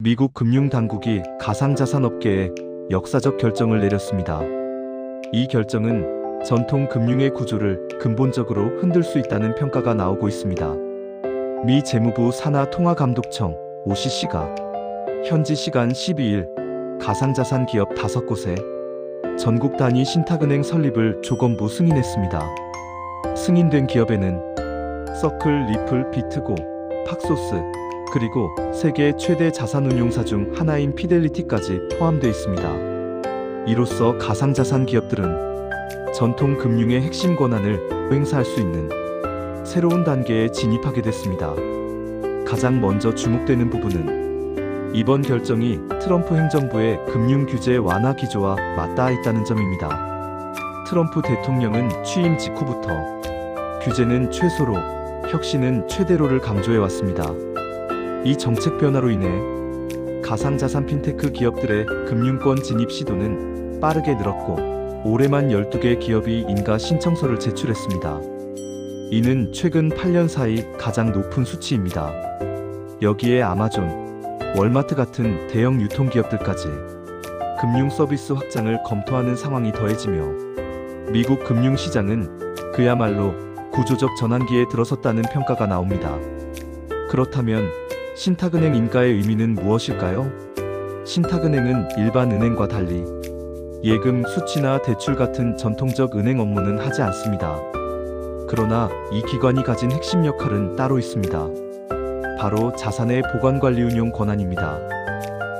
미국 금융당국이 가상자산업계에 역사적 결정을 내렸습니다. 이 결정은 전통 금융의 구조를 근본적으로 흔들 수 있다는 평가가 나오고 있습니다. 미 재무부 산하통화감독청 OCC가 현지 시간 12일 가상자산 기업 5곳에 전국 단위 신탁은행 설립을 조건부 승인했습니다. 승인된 기업에는 서클, 리플, 비트고, 팍소스, 그리고 세계 최대 자산운용사 중 하나인 피델리티까지 포함되어 있습니다. 이로써 가상자산 기업들은 전통 금융의 핵심 권한을 행사할 수 있는 새로운 단계에 진입하게 됐습니다. 가장 먼저 주목되는 부분은 이번 결정이 트럼프 행정부의 금융 규제 완화 기조와 맞닿아 있다는 점입니다. 트럼프 대통령은 취임 직후부터 규제는 최소로, 혁신은 최대로를 강조해왔습니다. 이 정책 변화로 인해 가상자산 핀테크 기업들의 금융권 진입 시도는 빠르게 늘었고 올해만 12개 기업이 인가 신청서를 제출했습니다. 이는 최근 8년 사이 가장 높은 수치입니다. 여기에 아마존, 월마트 같은 대형 유통기업들까지 금융 서비스 확장을 검토하는 상황이 더해지며 미국 금융시장은 그야말로 구조적 전환기에 들어섰다는 평가가 나옵니다. 그렇다면 신탁은행 인가의 의미는 무엇일까요? 신탁은행은 일반 은행과 달리 예금, 수취나 대출 같은 전통적 은행 업무는 하지 않습니다. 그러나 이 기관이 가진 핵심 역할은 따로 있습니다. 바로 자산의 보관관리 운용 권한입니다.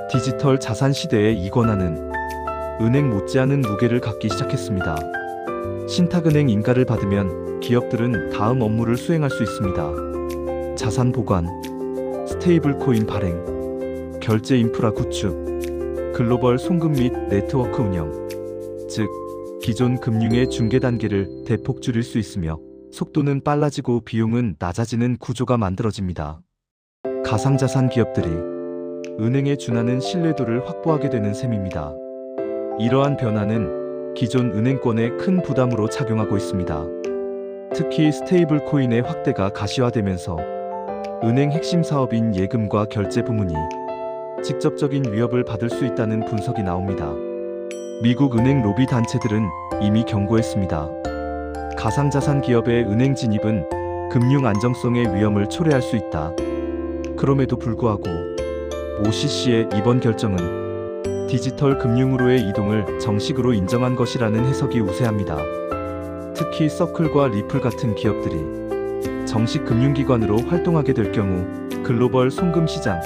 디지털 자산 시대의 이 권한은 은행 못지않은 무게를 갖기 시작했습니다. 신탁은행 인가를 받으면 기업들은 다음 업무를 수행할 수 있습니다. 자산 보관, 스테이블 코인 발행, 결제 인프라 구축, 글로벌 송금 및 네트워크 운영, 즉 기존 금융의 중개 단계를 대폭 줄일 수 있으며 속도는 빨라지고 비용은 낮아지는 구조가 만들어집니다. 가상자산 기업들이 은행에 준하는 신뢰도를 확보하게 되는 셈입니다. 이러한 변화는 기존 은행권에 큰 부담으로 작용하고 있습니다. 특히 스테이블 코인의 확대가 가시화되면서 은행 핵심 사업인 예금과 결제 부문이 직접적인 위협을 받을 수 있다는 분석이 나옵니다. 미국 은행 로비 단체들은 이미 경고했습니다. 가상자산 기업의 은행 진입은 금융 안정성의 위험을 초래할 수 있다. 그럼에도 불구하고 OCC의 이번 결정은 디지털 금융으로의 이동을 정식으로 인정한 것이라는 해석이 우세합니다. 특히 서클과 리플 같은 기업들이 정식 금융기관으로 활동하게 될 경우 글로벌 송금 시장,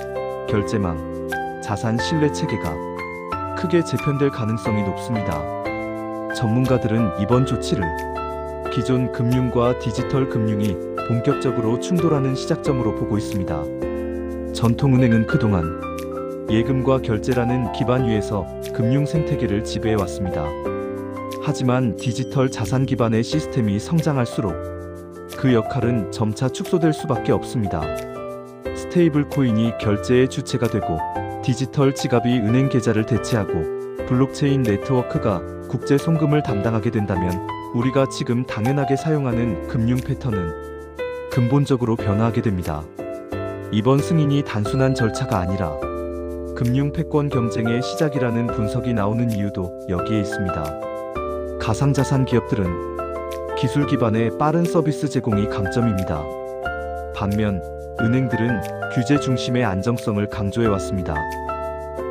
결제망, 자산 신뢰 체계가 크게 재편될 가능성이 높습니다. 전문가들은 이번 조치를 기존 금융과 디지털 금융이 본격적으로 충돌하는 시작점으로 보고 있습니다. 전통은행은 그동안 예금과 결제라는 기반 위에서 금융 생태계를 지배해왔습니다. 하지만 디지털 자산 기반의 시스템이 성장할수록 그 역할은 점차 축소될 수밖에 없습니다. 스테이블 코인이 결제의 주체가 되고 디지털 지갑이 은행 계좌를 대체하고 블록체인 네트워크가 국제 송금을 담당하게 된다면 우리가 지금 당연하게 사용하는 금융 패턴은 근본적으로 변화하게 됩니다. 이번 승인이 단순한 절차가 아니라 금융 패권 경쟁의 시작이라는 분석이 나오는 이유도 여기에 있습니다. 가상자산 기업들은 기술 기반의 빠른 서비스 제공이 강점입니다. 반면 은행들은 규제 중심의 안정성을 강조해왔습니다.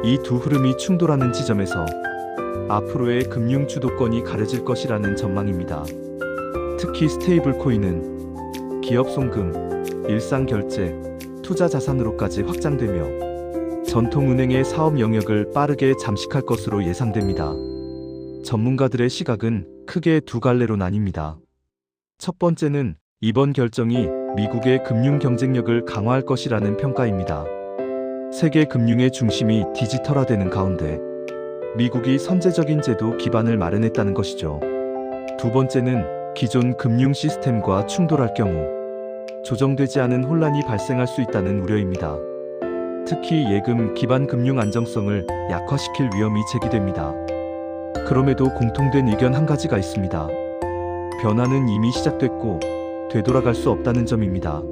이 두 흐름이 충돌하는 지점에서 앞으로의 금융 주도권이 가려질 것이라는 전망입니다. 특히 스테이블 코인은 기업 송금, 일상 결제, 투자 자산으로까지 확장되며 전통은행의 사업 영역을 빠르게 잠식할 것으로 예상됩니다. 전문가들의 시각은 크게 두 갈래로 나뉩니다. 첫 번째는 이번 결정이 미국의 금융 경쟁력을 강화할 것이라는 평가입니다. 세계 금융의 중심이 디지털화되는 가운데 미국이 선제적인 제도 기반을 마련했다는 것이죠. 두 번째는 기존 금융 시스템과 충돌할 경우 조정되지 않은 혼란이 발생할 수 있다는 우려입니다. 특히 예금 기반 금융 안정성을 약화시킬 위험이 제기됩니다. 그럼에도 공통된 의견 한 가지가 있습니다. 변화는 이미 시작됐고 되돌아갈 수 없다는 점입니다.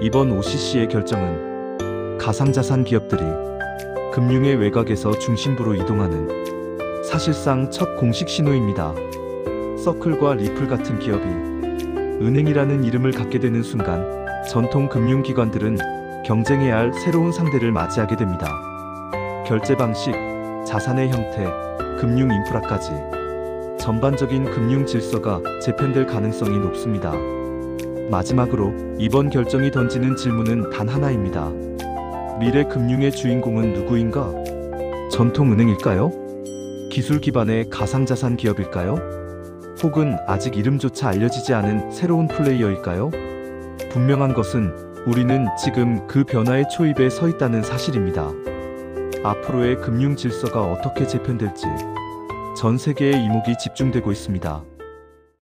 이번 OCC의 결정은 가상자산 기업들이 금융의 외곽에서 중심부로 이동하는 사실상 첫 공식 신호입니다. 서클과 리플 같은 기업이 은행이라는 이름을 갖게 되는 순간 전통 금융기관들은 경쟁해야 할 새로운 상대를 맞이하게 됩니다. 결제 방식, 자산의 형태, 금융 인프라까지 전반적인 금융 질서가 재편될 가능성이 높습니다. 마지막으로 이번 결정이 던지는 질문은 단 하나입니다. 미래 금융의 주인공은 누구인가? 전통은행일까요? 기술 기반의 가상자산 기업일까요? 혹은 아직 이름조차 알려지지 않은 새로운 플레이어일까요? 분명한 것은 우리는 지금 그 변화의 초입에 서 있다는 사실입니다. 앞으로의 금융 질서가 어떻게 재편될지 전 세계의 이목이 집중되고 있습니다.